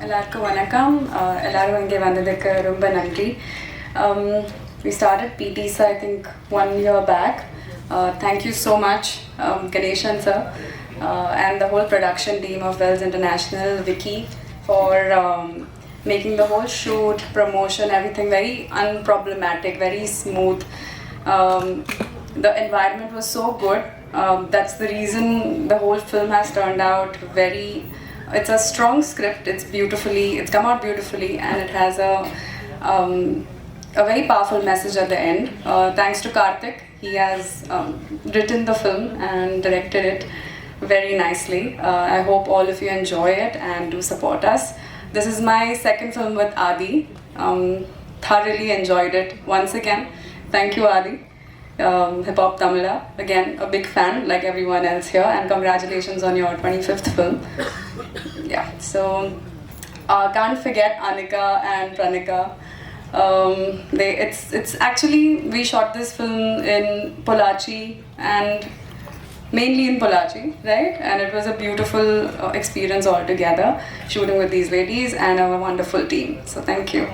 எல்லாருக்கும் வணக்கம். எல்லாரும் இங்கே வந்ததுக்கு ரொம்ப நன்றி. We started PTSA I think 1 year back. Thank you so much Ganeshan sir and the whole production team of Wells International, Vicky, for making the whole shoot, promotion, everything very unproblematic, very smooth. The environment was so good. That's the reason the whole film has turned out very. It's a strong script. It's come out beautifully, and it has a very powerful message at the end. Thanks to Karthik, he has written the film and directed it very nicely. I hope all of you enjoy it and do support us. This is my second film with Adi. Thoroughly enjoyed it once again. Thank you, Adi. Hip Hop Tamila, again a big fan like everyone else here, and congratulations on your 25th film. Yeah, so can't forget Anika and Pranika. It's actually, we shot this film in Pollachi, and mainly in Pollachi, right? And it was a beautiful experience altogether, shooting with these ladies and a wonderful team. So thank you.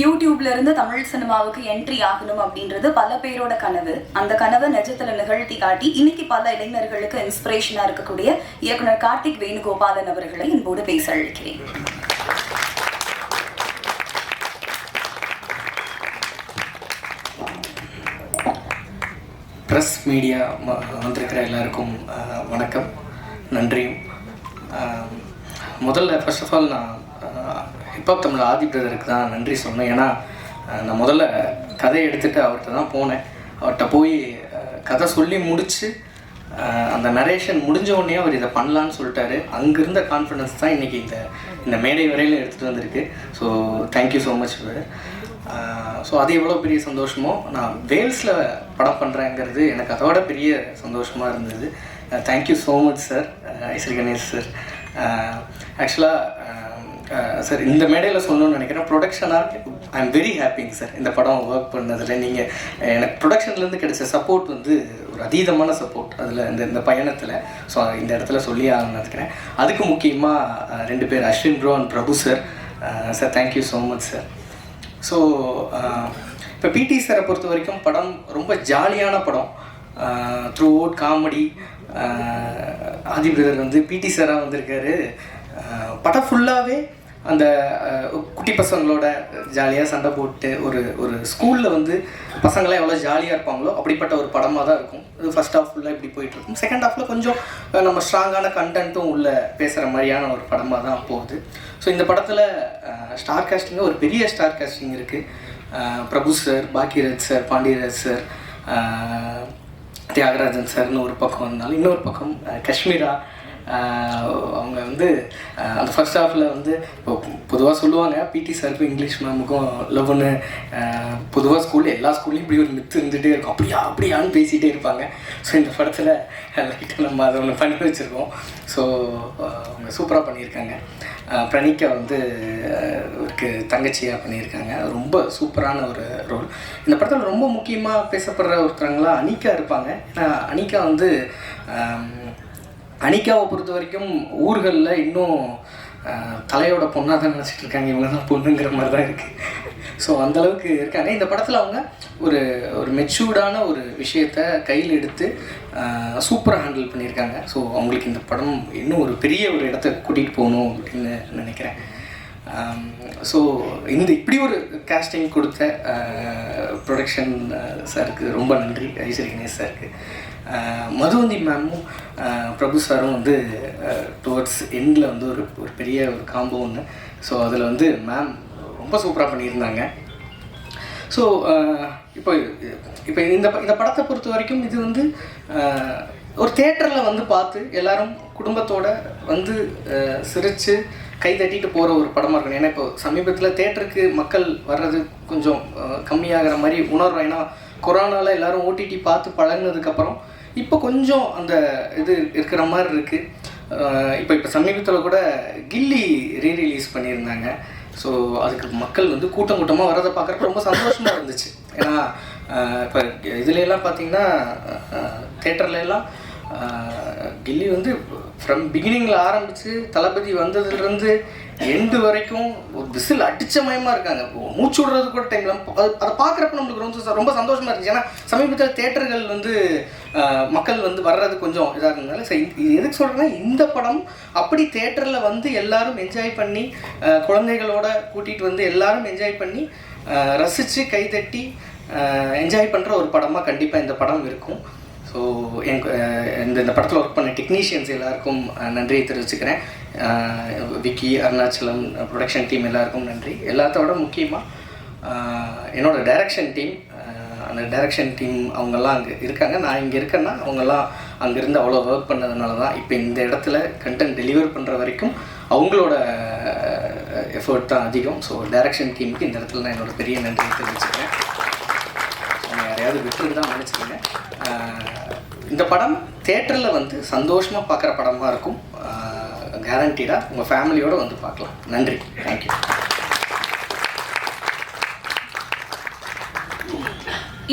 யூடியூப்ல இருந்து தமிழ் சினிமாவுக்கு entry ஆகணும் அப்படின்றது பல பேரோட கனவு. அந்த கனவை நிஜத்துல நிகழ்த்தி காட்டி இன்னைக்கு பல இளைஞர்களுக்கு இன்ஸ்பிரேஷனா இருக்கக்கூடிய இயக்குனர் கார்த்திக் வேணுகோபாலன் அவர்களை என்போடு பேச அழைக்கிறேன். ப்ரெஸ் மீடியா வந்திருக்கிற எல்லாருக்கும் வணக்கம், நன்றி. முதல்ல ஃபர்ஸ்ட் ஆஃப் ஆல் நான் ஹிப்ஹாப் தமிழ் ஆதி பிரதருக்கு தான் நன்றி சொன்னேன். ஏன்னா நான் முதல்ல கதையை எடுத்துகிட்டு அவர்கிட்ட தான் போனேன். அவர்கிட்ட போய் கதை சொல்லி முடித்து அந்த நரேஷன் முடிஞ்ச உடனே அவர் இதை பண்ணலான்னு சொல்லிட்டாரு. அங்கேருந்த கான்ஃபிடன்ஸ் தான் இன்றைக்கி இந்த மேடை வரையில் எடுத்துகிட்டு வந்திருக்கு. So thank you so much. So அது எவ்வளோ பெரிய சந்தோஷமோ, நான் வேல்ஸில் படம் பண்ணுறேங்கிறது எனக்கு அதோட பெரிய சந்தோஷமாக இருந்தது. Thank you so much sir, Ishari Ganesh sir. ஆக்சுவலாக சார் இந்த மேடையில் சொல்லணும்னு நினைக்கிறேன், ப்ரொடக்ஷனாக ஐ எம் வெரி ஹாப்பிங்க சார். இந்த படம் ஒர்க் பண்ணதில் நீங்கள் எனக்கு ப்ரொடக்ஷன்லேருந்து கிடைச்ச சப்போர்ட் வந்து ஒரு அதீதமான சப்போர்ட் அதில் இந்த பயணத்தில். ஸோ இந்த இடத்துல சொல்லி ஆகணும்னு நினைக்கிறேன். அதுக்கு முக்கியமாக 2 பேர், Ashwin bro and Prabhu sir. Sir thank you so much sir. So இப்போ பிடி சாரை பொறுத்த வரைக்கும் படம் ரொம்ப ஜாலியான படம். Throughout comedy. Aadhi brother வந்து பிடி சாராக வந்திருக்காரு. படம் ஃபுல்லாகவே அந்த குட்டி பசங்களோட ஜாலியாக சண்டை போட்டு ஒரு ஸ்கூலில் வந்து பசங்களாம் எவ்வளோ ஜாலியாக இருப்பாங்களோ அப்படிப்பட்ட ஒரு படமாக தான் இருக்கும். இது ஃபஸ்ட் ஹாஃப் ஃபுல்லாக இப்படி போயிட்டுருக்கும். செகண்ட் ஹாஃபில் கொஞ்சம் நம்ம ஸ்ட்ராங்கான கண்டென்ட்டும் உள்ளே பேசுகிற மாதிரியான ஒரு படமாக தான் போகுது. ஸோ இந்த படத்தில் ஸ்டார் காஸ்டிங்காக ஒரு பெரிய ஸ்டார் காஸ்டிங் இருக்குது. Prabhu sir, Bhagyaraj sir, Pandiyaraj sir, Thiagarajan சார்னு ஒரு பக்கம் வந்தாலும், இன்னொரு பக்கம் காஷ்மீரா. அவங்க வந்து அந்த ஃபர்ஸ்ட் ஹாஃபில் வந்து இப்போ பொதுவாக சொல்லுவாங்க பிடி சாருக்கும் இங்கிலீஷ் மேமுக்கும் லவ்னு. பொதுவாக எல்லா ஸ்கூல்லையும் இப்படி ஒரு மித்து இருந்துகிட்டே இருக்கும், அப்படியான்னு பேசிகிட்டே இருப்பாங்க. ஸோ இந்த படத்தில் லைட்டாக நம்ம அதை ஒன்று பண்ணி வச்சுருக்கோம். ஸோ அவங்க சூப்பராக பண்ணியிருக்காங்க. பிரணிக்கா வந்து ஒரு தங்கச்சியாக பண்ணியிருக்காங்க. ரொம்ப சூப்பரான ஒரு ரோல். இந்த படத்தில் ரொம்ப முக்கியமாக பேசப்படுற ஒருத்தவங்களாம் அனிகா இருப்பாங்க. ஏன்னா அனிகா வந்து அனிகாவை பொறுத்த வரைக்கும் ஊர்களில் இன்னும் தலையோட பொண்ணாக தான் நினச்சிட்டு இருக்காங்க, இவங்க தான் பொண்ணுங்கிற மாதிரி தான் இருக்குது. ஸோ அந்தளவுக்கு இருக்காங்க. இந்த படத்தில் அவங்க ஒரு மெச்சூர்டான ஒரு விஷயத்தை கையில் எடுத்து சூப்பராக ஹேண்டில் பண்ணியிருக்காங்க. ஸோ அவங்களுக்கு இந்த படம் இன்னும் ஒரு பெரிய ஒரு இடத்த கூட்டிகிட்டு போகணும் அப்படின்னு நினைக்கிறேன். ஸோ இப்படி ஒரு காஸ்டிங் கொடுத்த ப்ரொடக்ஷன் சாருக்கு ரொம்ப நன்றி, ஐஸ்வரி கணேஷ் சாருக்கு. மதுவந்தி மேமும் பிரபு சாரும் வந்து டுவர்ட்ஸ் எண்டில் வந்து ஒரு பெரிய ஒரு காம்போ ஒன்று. ஸோ அதில் வந்து மேம் ரொம்ப சூப்பராக பண்ணியிருந்தாங்க. ஸோ இப்போ இந்த படத்தை பொறுத்த வரைக்கும் இது வந்து ஒரு தேட்டரில் வந்து பார்த்து எல்லோரும் குடும்பத்தோடு வந்து சிரித்து கை தட்டிட்டு போகிற ஒரு படமாக இருக்கணும். ஏன்னா இப்போ சமீபத்தில் தேட்டருக்கு மக்கள் வர்றது கொஞ்சம் கம்மியாகிற மாதிரி உணர்றோம். ஏன்னா கொரோனாவில் எல்லோரும் ஓடிடி பார்த்து பழகினதுக்கப்புறம் இப்போ கொஞ்சம் அந்த இது இருக்கிற மாதிரி இருக்குது. இப்போ சமீபத்தில் கூட கில்லி ரீரிலீஸ் பண்ணியிருந்தாங்க. ஸோ அதுக்கு மக்கள் வந்து கூட்டமாக வரதை பார்க்குறப்ப ரொம்ப சந்தோஷமாக இருந்துச்சு. ஏன்னா இப்போ இதுலெல்லாம் பார்த்தீங்கன்னா தேட்டர்லாம் கில்லி வந்து ஃப்ரம் பிகினிங்கில் ஆரம்பித்து தளபதி வந்ததுலேருந்து எண்டு வரைக்கும் ஒரு விசில் அடித்த மயமாக இருக்காங்க. மூச்சு விடுறது கூட டைமில் அதை பார்க்குறப்ப நம்மளுக்கு ரொம்ப சந்தோஷமாக இருந்துச்சு. ஏன்னா சமீபத்தில் தேட்டர்கள் வந்து மக்கள் வந்து வர்றது கொஞ்சம் இதாக இருந்ததுனால சரி இது எதுக்கு சொல்கிறேன்னா இந்த படம் அப்படி தேட்டரில் வந்து எல்லாரும் என்ஜாய் பண்ணி குழந்தைகளோட கூட்டிகிட்டு வந்து எல்லாரும் என்ஜாய் பண்ணி ரசித்து கைதட்டி என்ஜாய் பண்ணுற ஒரு படமாக கண்டிப்பாக இந்த படம் இருக்கும். ஸோ இந்த படத்தில் ஒர்க் பண்ண டெக்னீஷியன்ஸ் எல்லாருக்கும் நன்றியை தெரிவிச்சுக்கிறேன். விக்கி, அருணாச்சலம், ப்ரொடக்ஷன் டீம் எல்லாருக்கும் நன்றி. எல்லாத்தோட முக்கியமாக என்னோடய டைரக்ஷன் டீம், அந்த டைரக்ஷன் டீம் அவங்கெல்லாம் அங்கே இருக்காங்க. நான் இங்கே இருக்கேன்னா அவங்கெல்லாம் அங்கேருந்து அவ்வளோ ஒர்க் பண்ணதுனால தான் இப்போ இந்த இடத்துல கண்டென்ட் டெலிவர் பண்ணுற வரைக்கும் அவங்களோட எஃபர்ட் தான் அதிகம். ஸோ டைரக்ஷன் டீமுக்கு இந்த இடத்துல நான் என்னோடய பெரிய நன்றியை தெரிவிச்சுக்கிறேன். யாரையாவது விட்டுட்டு தான் நினச்சிக்கோங்க. இந்த படம் தேட்டரில் வந்து சந்தோஷமாக பார்க்குற படமாக இருக்கும். கேரண்டீடாக உங்கள் ஃபேமிலியோடு வந்து பார்க்கலாம். நன்றி, தேங்க்யூ.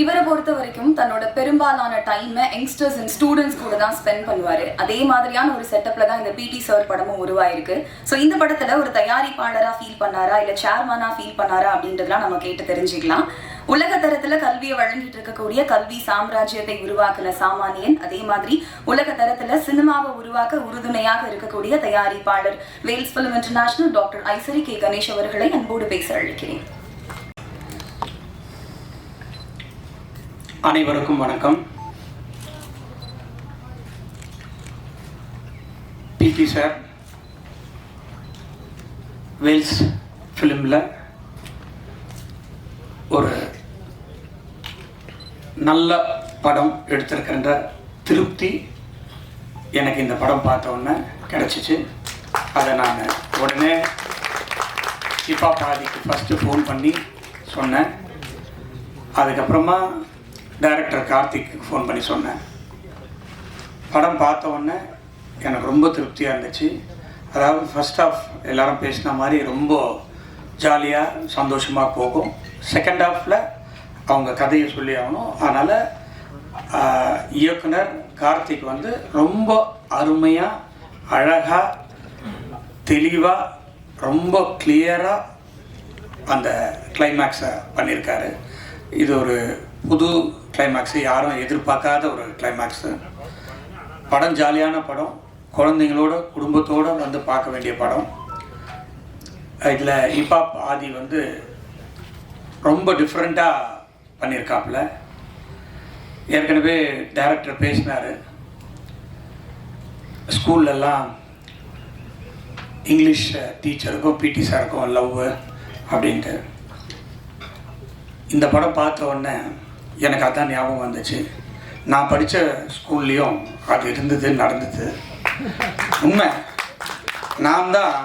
இவரை பொறுத்த வரைக்கும் தன்னோட பெரும்பாலான டைமை யங்ஸ்டர்ஸ் அண்ட் ஸ்டூடெண்ட்ஸ் கூட தான் ஸ்பெண்ட் பண்ணுவார். அதே மாதிரியான ஒரு செட்டப்பில் தான் இந்த பிடி சார் படமும் உருவாயிருக்கு. ஸோ இந்த படத்தில் ஒரு தயாரிப்பாளராக ஃபீல் பண்ணாரா இல்லை சேர்மனாக ஃபீல் பண்ணாரா அப்படின்றதுலாம் நம்ம கேட்டு தெரிஞ்சுக்கலாம். உலக தரத்தில் கல்வியை வழங்கிட்டு இருக்கக்கூடிய கல்வி சாம்ராஜ்யத்தை உருவாக்கின சாமானியன், அதே மாதிரி உலக தரத்தில் சினிமாவை உருவாக்க உறுதுணையாக இருக்கக்கூடிய தயாரிப்பாளர் Vels film international doctor Isari K Ganesh அவர்களை அன்போடு பேச அழைக்கிறேன். அனைவருக்கும் வணக்கம். பிடி சார் வேல்ஸ் ஃபிலிமில் ஒரு நல்ல படம் எடுத்திருக்கின்ற திருப்தி எனக்கு இந்த படம் பார்த்த உடனே கிடச்சிச்சு. அதை நான் உடனே ஹிப்ஹாப் பாதிக்கு ஃபஸ்ட்டு ஃபோன் பண்ணி சொன்னேன். அதுக்கப்புறமா டைரக்டர் கார்த்திக்கு ஃபோன் பண்ணி சொன்னேன். படம் பார்த்த உடனே எனக்கு ரொம்ப திருப்தியாக இருந்துச்சு. அதாவது ஃபர்ஸ்ட் ஆஃப் எல்லாரும் பேசின மாதிரி ரொம்ப ஜாலியாக சந்தோஷமாக போகும். செகண்ட் ஹாஃபில் அவங்க கதையை சொல்லி ஆகணும். அதனால் இயக்குனர் கார்த்திக் வந்து ரொம்ப அருமையாக, அழகாக, தெளிவாக, ரொம்ப கிளியராக அந்த கிளைமேக்ஸை பண்ணியிருக்காரு. இது ஒரு புது கிளைமேக்ஸு, யாரும் எதிர்பார்க்காத ஒரு கிளைமேக்ஸு. படம் ஜாலியான படம், குழந்தைங்களோட குடும்பத்தோடு வந்து பார்க்க வேண்டிய படம். இதில் ஹிப்ஹாப் ஆதி வந்து ரொம்ப டிஃப்ரெண்ட்டாக பண்ணியிருக்காப்புல. ஏற்கனவே டைரக்டர் பேசினார், ஸ்கூல்லலாம் இங்கிலீஷ் டீச்சருக்கும் பிடி சாருக்கும் லவ் அப்படின்ட்டு. இந்த படம் பார்த்த உடனே எனக்கு அதான் ஞாபகம் வந்துச்சு. நான் படித்த ஸ்கூல்லேயும் அது இருந்தது, நடந்தது. உண்மை, நான் தான்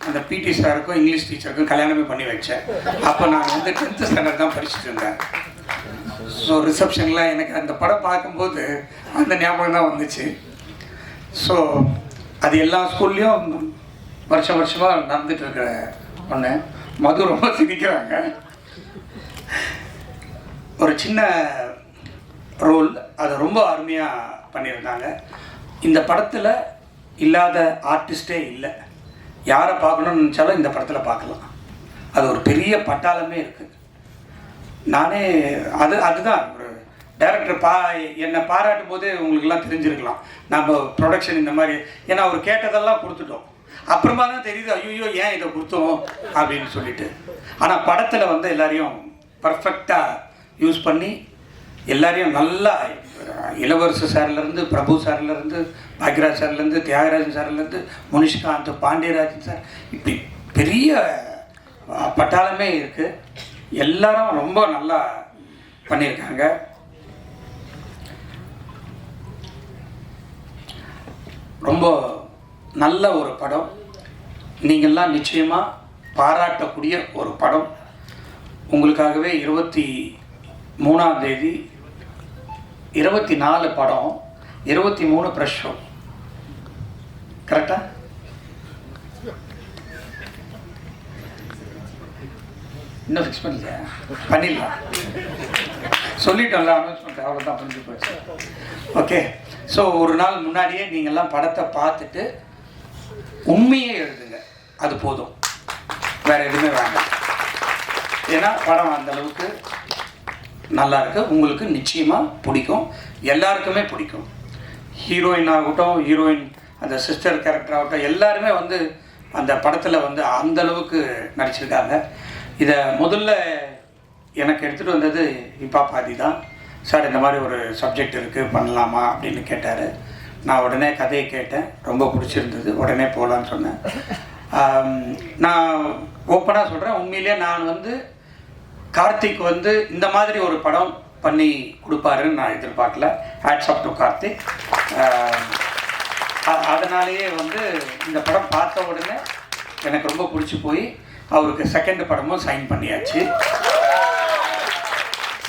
அந்த பிடி சாருக்கும் இங்கிலீஷ் டீச்சருக்கும் கல்யாணமே பண்ணி வச்சேன். அப்போ நான் வந்து 10th ஸ்டாண்டர்ட் தான் படிச்சுட்டு இருந்தேன். ஸோ ரிசப்ஷனில் எனக்கு அந்த படம் பார்க்கும்போது அந்த ஞாபகம் தான் வந்துச்சு. ஸோ அது எல்லா ஸ்கூல்லேயும் வருஷமாக நடந்துட்டு இருக்கிற ஒன்று. மது ரொம்ப சிரிக்கிறாங்க. ஒரு சின்ன ரோல், அதை ரொம்ப அருமையாக பண்ணியிருந்தாங்க. இந்த படத்தில் இல்லாத ஆர்டிஸ்டே இல்லை. யாரை பார்க்கணும்னு நினச்சாலும் இந்த படத்தில் பார்க்கலாம். அது ஒரு பெரிய பட்டாளமே இருக்குது. நானே அதுதான் ஒரு டைரக்டர் என்னை பாராட்டும் போதே உங்களுக்கெல்லாம் தெரிஞ்சிருக்கலாம். நம்ம ப்ரொடக்ஷன் இந்த மாதிரி, ஏன்னா அவர் கேட்டதெல்லாம் கொடுத்துட்டோம். அப்புறமா தான் தெரியுது, ஐயோ ஏன் இதை கொடுத்தோம் அப்படின்னு சொல்லிட்டு. ஆனால் படத்தில் வந்து எல்லாரையும் பர்ஃபெக்டாக யூஸ் பண்ணி எல்லாரையும் நல்லா, இளவரசு சார்லேருந்து, பிரபு சார்லேருந்து, பாக்யராஜ் சார்லேருந்து, தியாகராஜன் சார்லேருந்து, முனிஷ்காந்த், பாண்டியராஜன் சார், இப்படி பெரிய பட்டாளமே இருக்குது. எல்லாரும் ரொம்ப நல்லா பண்ணியிருக்காங்க. ரொம்ப நல்ல ஒரு படம். நீங்கள்லாம் நிச்சயமாக பாராட்டக்கூடிய ஒரு படம். உங்களுக்காகவே 23ஆம் தேதி 24 படம், 23 ப்ரெஷ் ஷோ. கரெக்டாக? இன்னும் ஃபிக்ஸ் பண்ணலையா? பண்ணிடலாம். சொல்லிட்டோம்ல அனௌன்ஸ்மெண்ட், அவ்வளோதான் முடிஞ்சு போச்சு. ஓகே, ஸோ ஒரு நாள் முன்னாடியே நீங்கள்லாம் படத்தை பார்த்துட்டு உண்மையே எழுதுங்க, அது போதும், வேறு எதுவுமே வேண்டாம். ஏன்னா படம் அந்தளவுக்கு நல்லா இருக்கு, உங்களுக்கு நிச்சயமாக பிடிக்கும், எல்லாருக்குமே பிடிக்கும். ஹீரோயின் ஆகட்டும், ஹீரோயின் அந்த சிஸ்டர் கேரக்டர் ஆகட்டும், எல்லாருமே வந்து அந்த படத்தில் வந்து அந்தளவுக்கு நடிச்சிருக்காங்க. இதை முதல்ல எனக்கு எடுத்துகிட்டு வந்தது ஹிப்ஹாப் ஆதி தான். சார் இந்த மாதிரி ஒரு சப்ஜெக்ட் இருக்குது பண்ணலாமா அப்படின்னு கேட்டார். நான் உடனே கதையை கேட்டேன், ரொம்ப பிடிச்சிருந்தது, உடனே போகலான்னு சொன்னேன். நான் ஓப்பனாக சொல்கிறேன், உண்மையிலே நான் வந்து கார்த்திக் வந்து இந்த மாதிரி ஒரு படம் பண்ணி கொடுப்பாருன்னு நான் எதிர்பார்க்கல. Hats off to Karthik. அதனாலேயே வந்து இந்த படம் பார்த்த உடனே எனக்கு ரொம்ப பிடிச்சி போய் அவருக்கு செகண்ட் படமும் சைன் பண்ணியாச்சு.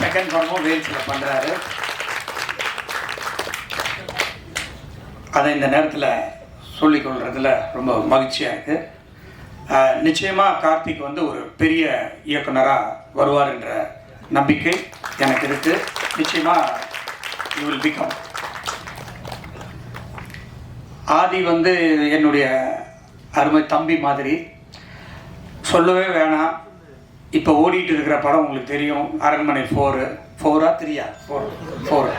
செகண்ட் படமும் வேல்ஸில் பண்ணுறாரு. அதை இந்த நேரத்தில் சொல்லிக்கொள்கிறதுல ரொம்ப மகிழ்ச்சியாக இருக்குது. நிச்சயமாக கார்த்திக் வந்து ஒரு பெரிய இயக்குனராக வருவார் என்ற நம்பிக்கை எனக்கு இருக்குது. நிச்சயமாக யூ வில் பிகம். ஆதி வந்து என்னுடைய அருமை தம்பி மாதிரி, சொல்லவே வேணாம். இப்போ ஓடிட்டு இருக்கிற படம் உங்களுக்கு தெரியும், அரண்மனை 4 4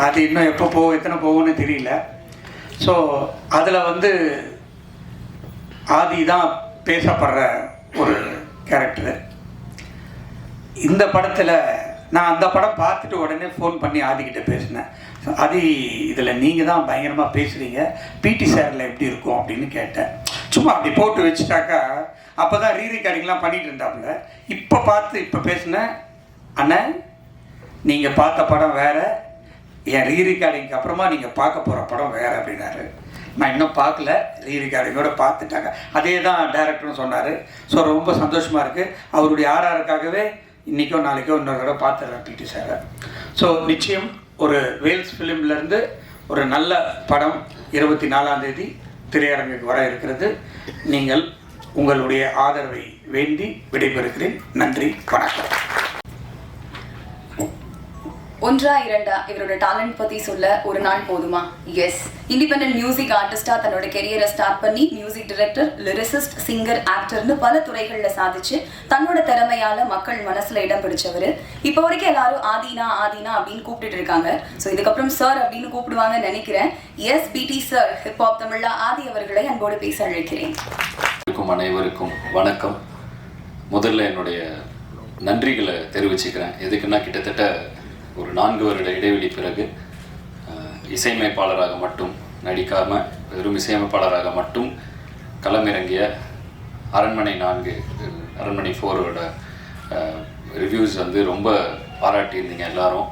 அது இன்னும் எப்போ போகும், எத்தனை போகும்னு தெரியல. ஸோ அதில் வந்து ஆதி தான் பேசப்படுற ஒரு கேரக்டரு. இந்த படத்தில் நான் அந்த படம் பார்த்துட்டு உடனே ஃபோன் பண்ணி ஆதிக்கிட்ட பேசினேன். ஆதி, இதில் நீங்கள் தான் பயங்கரமாக பேசுகிறீங்க, பிடி சாரில் எப்படி இருக்கும் அப்படின்னு கேட்டேன். சும்மா அப்படி போட்டு வச்சுட்டாக்கா அப்போ தான் ரீரெக்கார்டிங்லாம் பண்ணிகிட்டு இருந்தாப்புல. இப்போ பேசினேன், அண்ணன் நீங்கள் பார்த்த படம் வேறு, என் ரீரெக்கார்டிங்க்கு அப்புறமா நீங்கள் பார்க்க போகிற படம் வேறு அப்படின்னாரு. நான் இன்னும் பார்க்கல, ரீரெக்கார்டிங்கோடு பார்த்துட்டாங்க. அதே தான் டைரக்டர்னு சொன்னார். ஸோ ரொம்ப சந்தோஷமாக இருக்குது. அவருடைய ஆர்ஆருக்காகவே இன்றைக்கோ நாளைக்கோ இன்னொரு தடவை பார்த்துடுறேன் பிடி சாரை. ஸோ நிச்சயம் ஒரு வேல்ஸ் ஃபிலிம்லேருந்து ஒரு நல்ல படம் 24ஆம் தேதி திரையரங்குக்கு வர இருக்கிறது. நீங்கள் உங்களுடைய ஆதரவை வேண்டி விடைபெறுகிறேன். நன்றி, வணக்கம். 1 2 இவரோட டேலண்ட் பற்றி சொல்ல ஒரு நாள் போதுமா? எஸ், இண்டிபெண்டன்ட் மியூசிக் ஆர்டிஸ்டாக தன்னோட கெரியரை ஸ்டார்ட் பண்ணி மியூசிக் டைரக்டர், லிரிசிஸ்ட், சிங்கர், ஆக்டர்னு பல துறைகளில் சாதிச்சு தன்னோட திறமையால் மக்கள் மனசில் இடம் பிடிச்சவர். இப்போ வரைக்கும் எல்லாரும் ஆதினா அப்படின்னு கூப்பிட்டுட்டு இருக்காங்க. ஸோ இதுக்கப்புறம் சார் அப்படின்னு கூப்பிடுவாங்கன்னு நினைக்கிறேன். எஸ், பிடி சார், ஹிப்ஹாப் தமிழா ஆதி அவர்களை அன்போடு பேச அழைக்கிறேன். அனைவருக்கும் வணக்கம். முதல்ல என்னுடைய நன்றிகளை தெரிவிச்சுக்கிறேன். எதுக்குன்னா, கிட்டத்தட்ட ஒரு 4 வருட இடைவெளி பிறகு இசையமைப்பாளராக மட்டும் நடிக்காமல் வெறும் இசையமைப்பாளராக மட்டும் களமிறங்கிய அரண்மனை 4 ரிவ்யூஸ் வந்து ரொம்ப பாராட்டியிருந்தீங்க எல்லாரும்.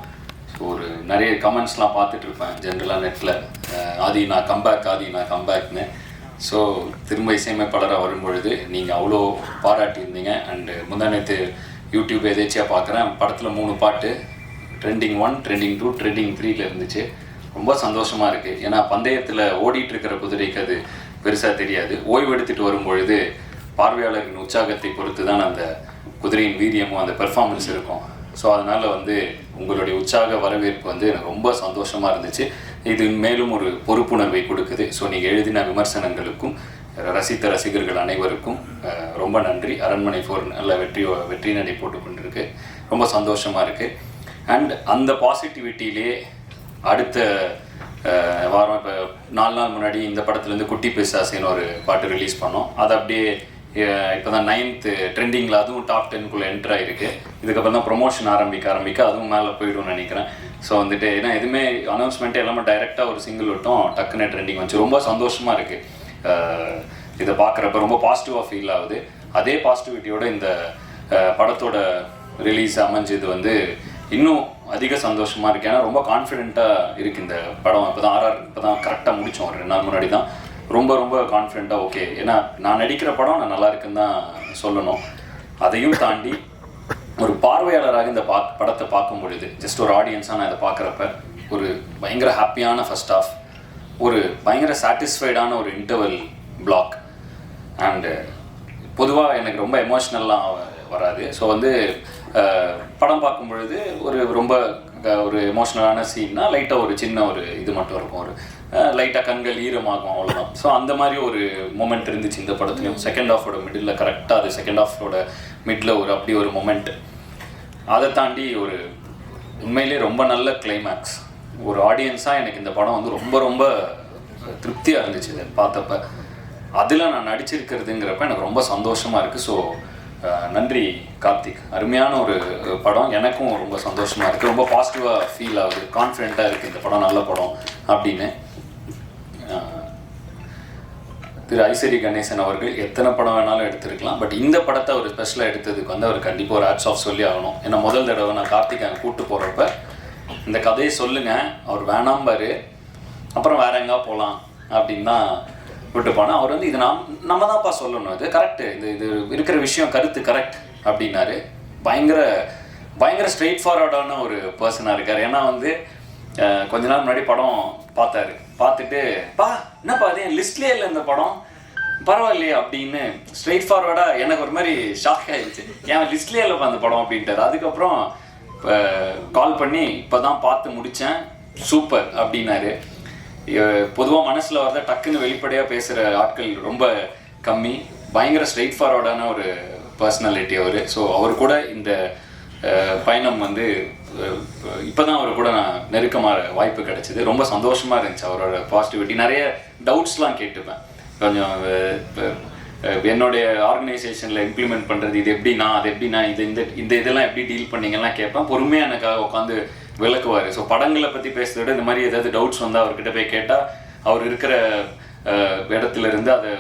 ஸோ ஒரு நிறைய கமெண்ட்ஸ்லாம் பார்த்துட்ருப்பேன் ஜென்ரலாக நெட்டில், ஆதி நான் கம்பேக்னு. ஸோ திரும்ப இசையமைப்பாளராக வரும்பொழுது நீங்கள் அவ்வளோ பாராட்டியிருந்தீங்க. அண்டு முந்தானத்து யூடியூப் எதேச்சியாக பார்க்குறேன், படத்தில் 3 பாட்டு ட்ரெண்டிங் 1, ட்ரெண்டிங் 2, ட்ரெண்டிங் 3ல இருந்துச்சு. ரொம்ப சந்தோஷமாக இருக்குது. ஏன்னா பந்தயத்தில் ஓடிட்டு இருக்கிற குதிரைக்கு அது பெருசாக தெரியாது. ஓய்வு எடுத்துகிட்டு வரும்பொழுது பார்வையாளர்களின் உற்சாகத்தை பொறுத்து தான் அந்த குதிரையின் வீரியமும் அந்த பெர்ஃபார்மன்ஸ் இருக்கும். ஸோ அதனால் வந்து உங்களுடைய உற்சாக வரவேற்பு வந்து எனக்கு ரொம்ப சந்தோஷமாக இருந்துச்சு. இது மேலும் ஒரு பொறுப்புணர்வை கொடுக்குது. ஸோ நீங்கள் எழுதின விமர்சனங்களுக்கும் ரசித்த ரசிகர்கள் அனைவருக்கும் ரொம்ப நன்றி. அரண்மனை 4 நல்ல வெற்றி நடை போட்டுக்கொண்டிருக்கு. ரொம்ப சந்தோஷமாக இருக்குது. அண்ட் அந்த பாசிட்டிவிட்டியிலே அடுத்த வாரம் இப்போ 4 நாள் முன்னாடி இந்த படத்துலேருந்து குட்டி பிசாசின்னு ஒரு பாட்டு ரிலீஸ் பண்ணோம். அது அப்படியே இப்போ தான் 9th ட்ரெண்டிங்கில், அதுவும் டாப் 10க்குள்ளே என்ட்ரு ஆகிருக்கு. இதுக்கப்புறம் தான் ப்ரொமோஷன் ஆரம்பிக்க அதுவும் மேலே போய்டும்னு நினைக்கிறேன். ஸோ வந்துட்டு ஏன்னா எதுவுமே அனௌன்ஸ்மெண்ட்டு எல்லாமே டைரெக்டாக ஒரு சிங்கிள் விட்டோம், டக்குன்னு ட்ரெண்டிங் வந்துச்சு. ரொம்ப சந்தோஷமாக இருக்குது இதை பார்க்குறப்ப. ரொம்ப பாசிட்டிவாக ஃபீல் ஆகுது. அதே பாசிட்டிவிட்டியோட இந்த படத்தோட ரிலீஸ் அமைஞ்சது வந்து இன்னும் அதிக சந்தோஷமாக இருக்குது. ஏன்னா ரொம்ப கான்ஃபிடென்ட்டாக இருக்குது இந்த படம். இப்போ தான் இப்போ தான் கரெக்டாக முடித்தோம், ஒரு 2 நாள் முன்னாடி தான். ரொம்ப கான்ஃபிடென்ட்டாக ஓகே, ஏன்னா நான் நடிக்கிற படம் நான் நல்லா இருக்குன்னு தான் சொல்லணும். அதையும் தாண்டி ஒரு பார்வையாளராக இந்த படத்தை பார்க்கும் பொழுது, ஜஸ்ட் ஒரு ஆடியன்ஸாக நான் இதை பார்க்குறப்ப ஒரு பயங்கர ஹாப்பியான ஃபர்ஸ்ட் ஹாஃப், ஒரு பயங்கர சாட்டிஸ்ஃபைடான ஒரு இன்டர்வல் பிளாக். அண்டு பொதுவாக எனக்கு ரொம்ப எமோஷ்னல்லாம் வராது. ஸோ வந்து படம் பார்க்கும் பொழுது ரொம்ப ஒரு எமோஷ்னலான சீன்னா லைட்டாக ஒரு சின்ன ஒரு இது மட்டும் இருக்கும், ஒரு லைட்டாக கண்கள் ஈரமாகும், அவ்வளோதான். ஸோ அந்த மாதிரி ஒரு மொமெண்ட் இருந்துச்சு இந்த படத்துலையும். செகண்ட் ஹாஃபோட மிடில் கரெக்டாக அது செகண்ட் ஹாஃபோட மிடில் அப்படி ஒரு மொமெண்ட். அதை தாண்டி ஒரு உண்மையிலே ரொம்ப நல்ல கிளைமேக்ஸ். ஒரு ஆடியன்ஸாக எனக்கு இந்த படம் வந்து ரொம்ப ரொம்ப திருப்தியாக இருந்துச்சு இதை பார்த்தப்ப. அதில் நான் நடிச்சிருக்கிறதுங்கிறப்ப எனக்கு ரொம்ப சந்தோஷமாக இருக்குது. ஸோ நன்றி கார்த்திக், அருமையான ஒரு படம். எனக்கும் ரொம்ப சந்தோஷமாக இருக்குது, ரொம்ப பாசிட்டிவாக ஃபீல் ஆகுது, கான்ஃபிடென்ட்டாக இருக்குது இந்த படம் நல்ல படம் அப்படின்னு. திரு ஐசரி கணேசன் அவர்கள் எத்தனை படம் வேணாலும் எடுத்திருக்கலாம், பட் இந்த படத்தை அவர் ஸ்பெஷலாக எடுத்ததுக்கு வந்து அவர் கண்டிப்பாக ஒரு ஹேட்ஸ் ஆஃப் சொல்லி ஆகணும். ஏன்னா முதல் தடவை நான் கார்த்திக் அங்கே கூப்பிட்டு போகிறப்ப இந்த கதையை சொல்லுங்கள், அவர் வேணாம்பாரு, அப்புறம் வேற எங்கேயா போகலாம் அப்படின்னு தான் விட்டு போனால் அவர் வந்து இது நம்ம தான்ப்பா சொல்லணும், இது கரெக்டு, இது இருக்கிற விஷயம் கருத்து கரெக்ட் அப்படின்னாரு. பயங்கர ஸ்ட்ரெயிட் ஃபார்வர்டான ஒரு பர்சனாக இருக்கார். ஏன்னா வந்து கொஞ்ச நாள் முன்னாடி படம் பார்த்தாரு, பார்த்துட்டு என்னப்பா அது என் லிஸ்ட்லேயே இல்லை இந்த படம், பரவாயில்லையே அப்படின்னு ஸ்ட்ரெயிட் ஃபார்வர்டாக எனக்கு ஒரு மாதிரி ஷாக் ஆகிடுச்சு, என் லிஸ்ட்லேயே இல்லைப்பா அந்த படம் அப்படின்ட்டார். அதுக்கப்புறம் கால் பண்ணி இப்போ தான் பார்த்து முடித்தேன், சூப்பர் அப்படின்னாரு. பொதுவாக மனசில் வரத டக்குன்னு வெளிப்படையாக பேசுகிற ஆட்கள் ரொம்ப கம்மி, பயங்கர ஸ்ட்ரெயிட் ஃபார்வர்டான ஒரு பர்சனாலிட்டி அவர். ஸோ அவர் கூட இந்த பயணம் வந்து இப்போ தான் அவர் கூட நான் நெருக்கமாக வாய்ப்பு கிடைச்சிது. ரொம்ப சந்தோஷமாக இருந்துச்சு அவரோட பாசிட்டிவிட்டி. நிறைய டவுட்ஸ்லாம் கேட்டுப்பேன், கொஞ்சம் என்னுடைய ஆர்கனைசேஷனில் இம்ப்ளிமெண்ட் பண்ணுறது இது எப்படின்னா அது எப்படின்னா இந்த இதெல்லாம் எப்படி டீல் பண்ணிங்கலாம் கேட்பேன். பொறுமையாக எனக்காக உட்காந்து விளக்குவார். ஸோ படங்களை பற்றி பேசுறத விட இந்த மாதிரி ஏதாவது டவுட்ஸ் வந்தால் அவர்கிட்ட போய் கேட்டால் அவர் இருக்கிற இடத்துல இருந்து அதை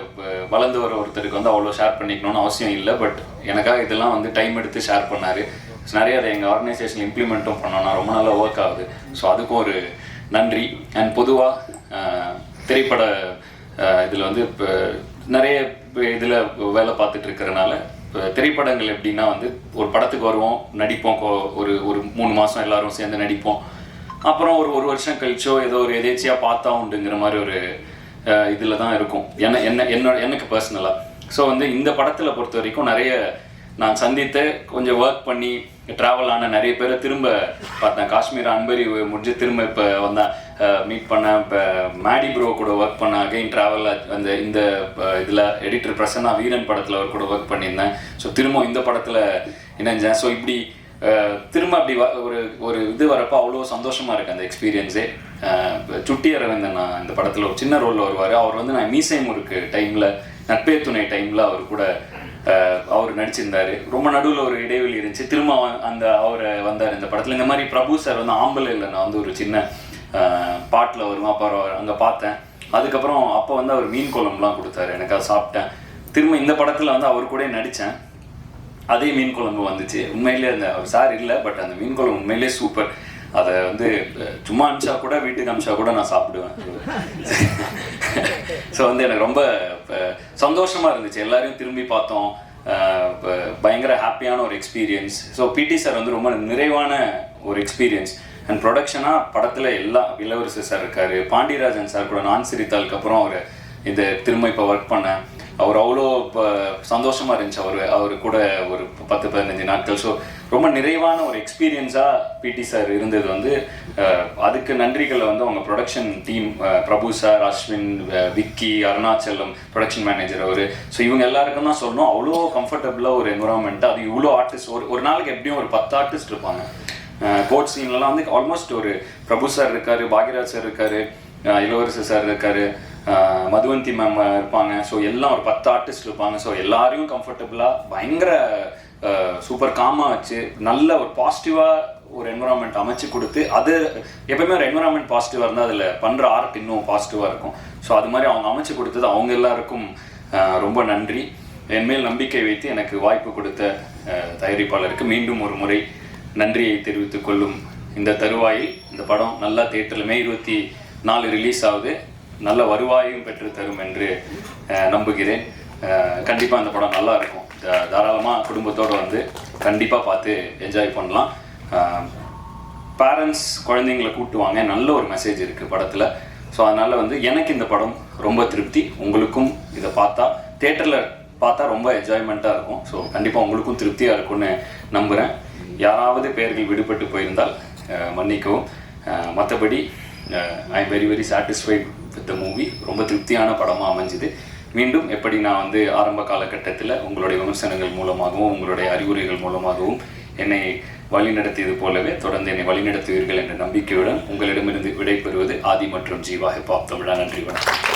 வளர்ந்து வர ஒருத்தருக்கு வந்து அவ்வளோ ஷேர் பண்ணிக்கணும்னு அவசியம் இல்லை. பட் எனக்காக இதெல்லாம் வந்து டைம் எடுத்து ஷேர் பண்ணார். நிறைய அதை எங்கள் ஆர்கனைசேஷன் இம்ப்ளிமெண்ட்டும் பண்ணோன்னா ரொம்ப நல்லா ஒர்க் ஆகுது. ஸோ அதுக்கும் ஒரு நன்றி. அண்ட் பொதுவாக திரைப்பட இதில் வந்து இப்போ நிறைய இதில் வேலை பார்த்துட்டு இருக்கிறனால திரைப்படங்கள் எப்படின்னா வந்து ஒரு படத்துக்கு வருவோம், நடிப்போம், ஒரு 3 மாதம் எல்லாரும் சேர்ந்து நடிப்போம், அப்புறம் ஒரு வருஷம் கழிச்சோ ஏதோ ஒரு எதேச்சியாக பார்த்தா உண்டுங்கிற மாதிரி ஒரு இதில் தான் இருக்கும் எனக்கு பர்சனலாக. ஸோ வந்து இந்த படத்தில் பொறுத்த வரைக்கும் நிறைய நான் சந்தித்த கொஞ்சம் ஒர்க் பண்ணி ட்ராவல் ஆன நிறைய பேரை திரும்ப பார்த்தேன். காஷ்மீர் அன்பரி முடிஞ்சு திரும்ப இப்போ வந்தேன், மீட் பண்ணேன். இப்போ மேடி ப்ரோ கூட ஒர்க் பண்ணேன், அகைன் ட்ராவலில் இந்த இதில் எடிட்டர் பிரசன்னா வீரன் படத்தில் அவர் கூட ஒர்க் பண்ணியிருந்தேன். ஸோ திரும்ப இந்த படத்தில் இணைஞ்சேன். ஸோ இப்படி திரும்ப அப்படி ஒரு இது வரப்போ அவ்வளோ சந்தோஷமாக இருக்குது அந்த எக்ஸ்பீரியன்ஸே. சுட்டி அரவிந்தன் நான் இந்த படத்தில் ஒரு சின்ன ரோலில் வருவார். அவர் வந்து நான் மீசை முறுக்கு டைமில், நட்பே துணை டைமில் அவர் கூட அவர் நடிச்சிருந்தார். ரொம்ப நடுவில் ஒரு இடைவெளி இருந்துச்சு, திரும்ப அவர் வந்தார் இந்த படத்தில். இந்த மாதிரி பிரபு சார் வந்து ஆம்பளையில் நான் வந்து ஒரு சின்ன பாட்டில் வருவேன், அப்புறம் அங்கே பார்த்தேன். அதுக்கப்புறம் அப்போ வந்து அவர் மீன் குழம்புலாம் கொடுத்தாரு, எனக்கு அதை சாப்பிட்டேன். திரும்ப இந்த படத்தில் வந்து அவர் கூட நடித்தேன், அதே மீன் குழம்பு வந்துச்சு. உண்மையிலே அவர் சார் இல்லை, பட் அந்த மீன் குழம்பு உண்மையிலே சூப்பர். அதை வந்து சும்மா அனுப்பிச்சா கூட, வீட்டுக்கு அனுப்பிச்சா கூட நான் சாப்பிடுவேன். ஸோ வந்து எனக்கு ரொம்ப சந்தோஷமாக இருந்துச்சு. எல்லாரையும் திரும்பி பார்த்தோம், பயங்கர ஹாப்பியான ஒரு எக்ஸ்பீரியன்ஸ். ஸோ பிடி சார் வந்து ரொம்ப நிறைவான ஒரு எக்ஸ்பீரியன்ஸ். அண்ட் ப்ரொடக்ஷனாக படத்தில் எல்லா இளவரசர் சார் இருக்கார், பாண்டியராஜன் சார் கூட நான் சிரித்தாளுக்கு அப்புறம் அவர் இந்த திரும்ப இப்போ ஒர்க் பண்ணேன். அவர் அவ்வளோ இப்போ சந்தோஷமாக இருந்துச்சு அவர் கூட ஒரு 10-15 நாட்கள். ஸோ ரொம்ப நிறைவான ஒரு எக்ஸ்பீரியன்ஸாக பிடி சார் இருந்தது. வந்து அதுக்கு நன்றிகளை வந்து அவங்க production team, Prabhu sir, Ashwin, Vicky, Arunachalam production manager அவர். ஸோ இவங்க எல்லாருக்கும் தான் சொல்லணும், அவ்வளோ கம்ஃபர்டபுளாக ஒரு என்விரான்மெண்ட்டு. அது இவ்வளோ ஆர்டிஸ்ட், ஒரு நாளைக்கு எப்படியும் ஒரு 10 ஆர்டிஸ்ட் இருப்பாங்க. கோட் சீன்லலாம் வந்து ஆல்மோஸ்ட் ஒரு பிரபு சார் இருக்கார், பாக்யராஜ் சார் இருக்கார், இளவரசர் சார் இருக்கார், மதுவந்தி மேம் இருப்பாங்க. ஸோ எல்லாம் ஒரு 10 ஆர்டிஸ்ட் இருப்பாங்க. ஸோ எல்லாரையும் கம்ஃபர்டபுளாக பயங்கர சூப்பர் காமாக வச்சு நல்ல ஒரு பாசிட்டிவாக ஒரு என்விரான்மெண்ட் அமைச்சு கொடுத்து, அது எப்பவுமே ஒரு என்விரான்மெண்ட் பாசிட்டிவாக இருந்தால் அதில் பண்ணுற ஆர்ட் இன்னும் பாசிட்டிவாக இருக்கும். ஸோ அது மாதிரி அவங்க அமைச்சு கொடுத்தது அவங்க எல்லாருக்கும் ரொம்ப நன்றி. என்மேல் நம்பிக்கை வைத்து எனக்கு வாய்ப்பு கொடுத்த தயாரிப்பாளருக்கு மீண்டும் ஒரு முறை நன்றியை தெரிவித்துக் கொள்ளும் இந்த தருவாயில் இந்த படம் நல்லா தியேட்டரில் May 24 ரிலீஸ் ஆகுது, நல்ல வருவாயும் பெற்று தரும் என்று நம்புகிறேன். கண்டிப்பாக இந்த படம் நல்லா இருக்கும். தாராளமாக குடும்பத்தோடு வந்து கண்டிப்பாக பார்த்து என்ஜாய் பண்ணலாம். பேரண்ட்ஸ் குழந்தைங்களை கூட்டுவாங்க, நல்ல ஒரு மெசேஜ் இருக்குது படத்தில். ஸோ அதனால் வந்து எனக்கு இந்த படம் ரொம்ப திருப்தி. உங்களுக்கும் இதை பார்த்தா தியேட்டரில் பார்த்தா ரொம்ப என்ஜாய்மெண்ட்டாக இருக்கும். ஸோ கண்டிப்பாக உங்களுக்கும் திருப்தியாக இருக்கும்னு நம்புகிறேன். யாராவது பெயர்கள் விடுபட்டு போயிருந்தால் மன்னிக்கவும். மற்றபடி I am very very satisfied with the movie. ரொம்ப திருப்தியான படமாக அமைஞ்சுது. மீண்டும் எப்படி நான் வந்து ஆரம்ப காலகட்டத்தில் உங்களுடைய விமர்சனங்கள் மூலமாகவும் உங்களுடைய அறிவுரைகள் மூலமாகவும் என்னை வழிநடத்தியது போலவே தொடர்ந்து என்னை வழிநடத்துவீர்கள் என்ற நம்பிக்கையுடன் உங்களிடமிருந்து விடைபெறுவது ஆதி மற்றும் ஜீவா ஹிப்ஹாப் தமிழா. நன்றி, வணக்கம்.